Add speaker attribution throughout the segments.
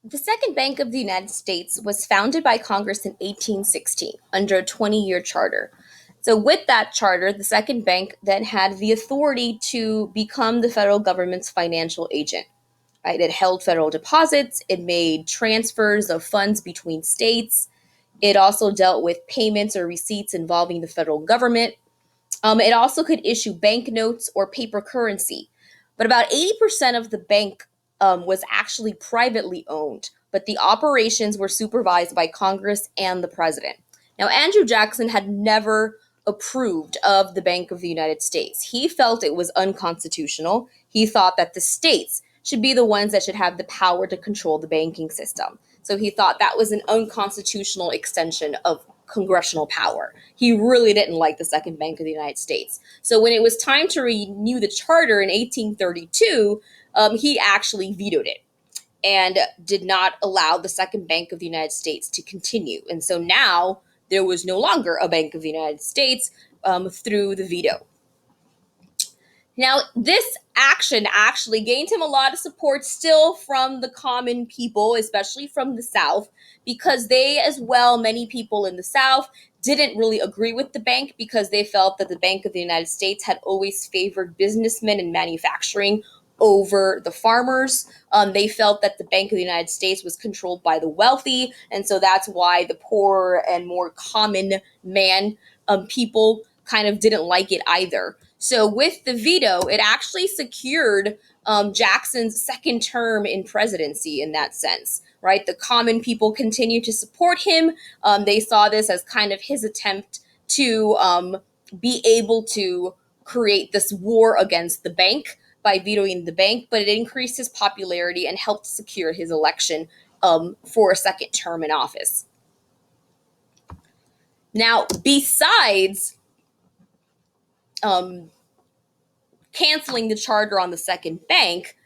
Speaker 1: The Second Bank of the United States was founded by Congress in 1816 under a 20-year charter. So, with that charter, the Second Bank then had the authority to become the federal government's financial agent. Right? It held federal deposits, it made transfers of funds between states, it also dealt with payments or receipts involving the federal government. It also could issue banknotes or paper currency. But about 80% of the bank was actually privately owned, but the operations were supervised by Congress and the president. Now, Andrew Jackson had never approved of the Bank of the United States. He felt it was unconstitutional. He thought that the states should be the ones that should have the power to control the banking system. So he thought that was an unconstitutional extension of congressional power. He really didn't like the Second Bank of the United States. So when it was time to renew the charter in 1832, he actually vetoed it and did not allow the Second Bank of the United States to continue. And so now there was no longer a Bank of the United States through the veto. Now, this action actually gained him a lot of support still from the common people, especially from the South, because they, as well, many people in the South, didn't really agree with the bank because they felt that the Bank of the United States had always favored businessmen and manufacturing over the farmers. They felt that the Bank of the United States was controlled by the wealthy, and so that's why the poor and more common man people kind of didn't like it either. So with the veto, it actually secured Jackson's second term in presidency in that sense, right? The common people continued to support him. They saw this as kind of his attempt to be able to create this war against the bank by vetoing the bank, but it increased his popularity and helped secure his election for a second term in office. Now, besides canceling the charter on the second bank,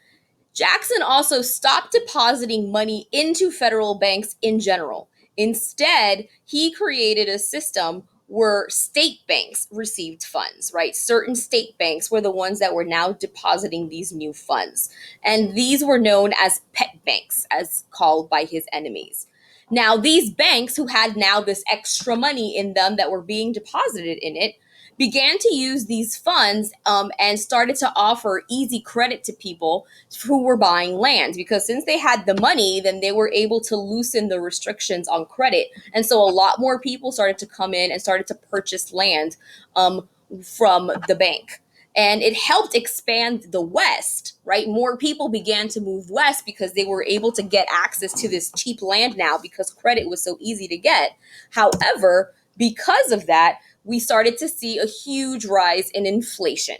Speaker 1: Jackson also stopped depositing money into federal banks in general. Instead, he created a system where state banks received funds, right? Certain state banks were the ones that were now depositing these new funds. And these were known as pet banks, as called by his enemies. Now, these banks who had now this extra money in them that were being deposited in it began to use these funds and started to offer easy credit to people who were buying land, because since they had the money, then they were able to loosen the restrictions on credit. And so a lot more people started to come in and started to purchase land from the bank. And it helped expand the West, right? More people began to move west because they were able to get access to this cheap land now because credit was so easy to get. However, because of that, we started to see a huge rise in inflation,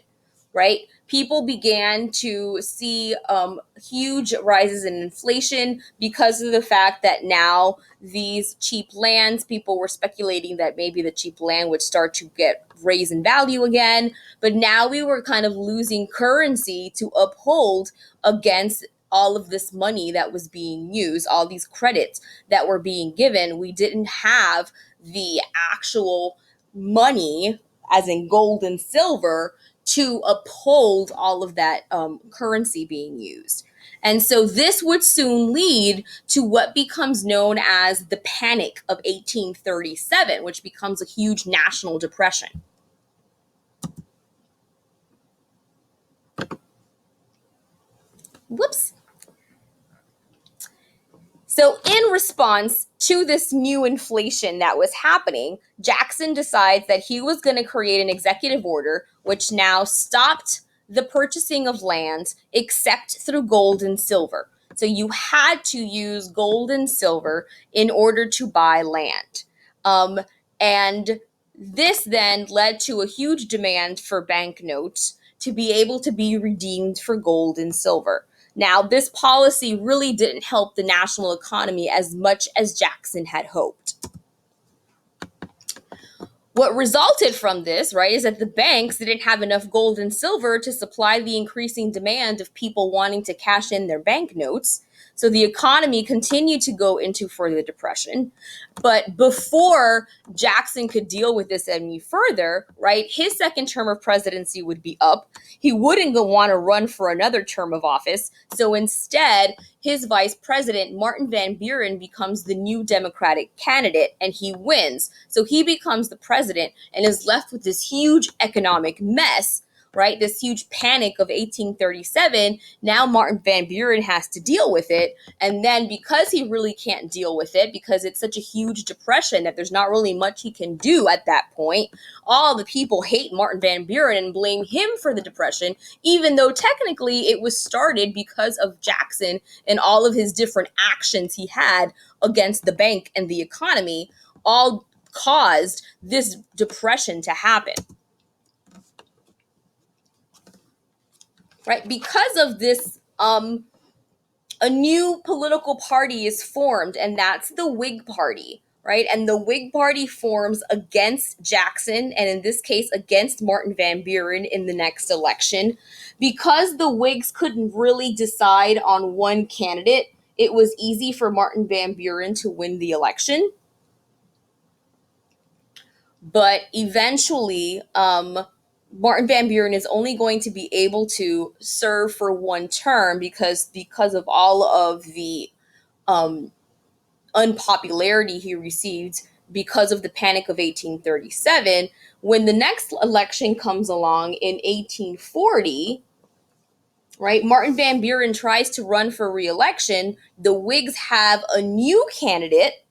Speaker 1: right? People began to see huge rises in inflation because of the fact that now these cheap lands, people were speculating that maybe the cheap land would start to get raised in value again. But now we were kind of losing currency to uphold against all of this money that was being used, all these credits that were being given. We didn't have the actual money, as in gold and silver, to uphold all of that currency being used. And so this would soon lead to what becomes known as the Panic of 1837, which becomes a huge national depression. Whoops. So, in response to this new inflation that was happening, Jackson decides that he was going to create an executive order which now stopped the purchasing of land except through gold and silver. So, you had to use gold and silver in order to buy land. And this then led to a huge demand for banknotes to be able to be redeemed for gold and silver. Now, this policy really didn't help the national economy as much as Jackson had hoped. What resulted from this, right, is that the banks didn't have enough gold and silver to supply the increasing demand of people wanting to cash in their banknotes. So the economy continued to go into further depression. But before Jackson could deal with this any further, right, his second term of presidency would be up. He wouldn't want to run for another term of office. So instead, his vice president, Martin Van Buren, becomes the new Democratic candidate and he wins. So he becomes the president and is left with this huge economic mess, right? This huge panic of 1837. Now Martin Van Buren has to deal with it. And then because he really can't deal with it, because it's such a huge depression that there's not really much he can do at that point, all the people hate Martin Van Buren and blame him for the depression, even though technically it was started because of Jackson and all of his different actions he had against the bank and the economy, all caused this depression to happen. Right? Because of this, a new political party is formed, and that's the Whig Party, right? And the Whig Party forms against Jackson, and in this case, against Martin Van Buren in the next election. Because the Whigs couldn't really decide on one candidate, it was easy for Martin Van Buren to win the election. But eventually, Martin Van Buren is only going to be able to serve for one term because of all of the unpopularity he received because of the Panic of 1837. When the next election comes along in 1840, right, Martin Van Buren tries to run for re-election. The Whigs have a new candidate,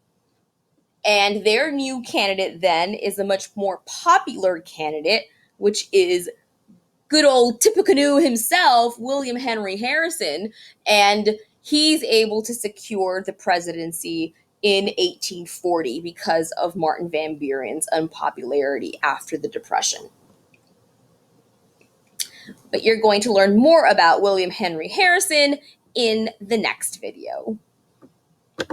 Speaker 1: and their new candidate then is a much more popular candidate, which is good old Tippecanoe himself, William Henry Harrison, and he's able to secure the presidency in 1840 because of Martin Van Buren's unpopularity after the Depression. But you're going to learn more about William Henry Harrison in the next video.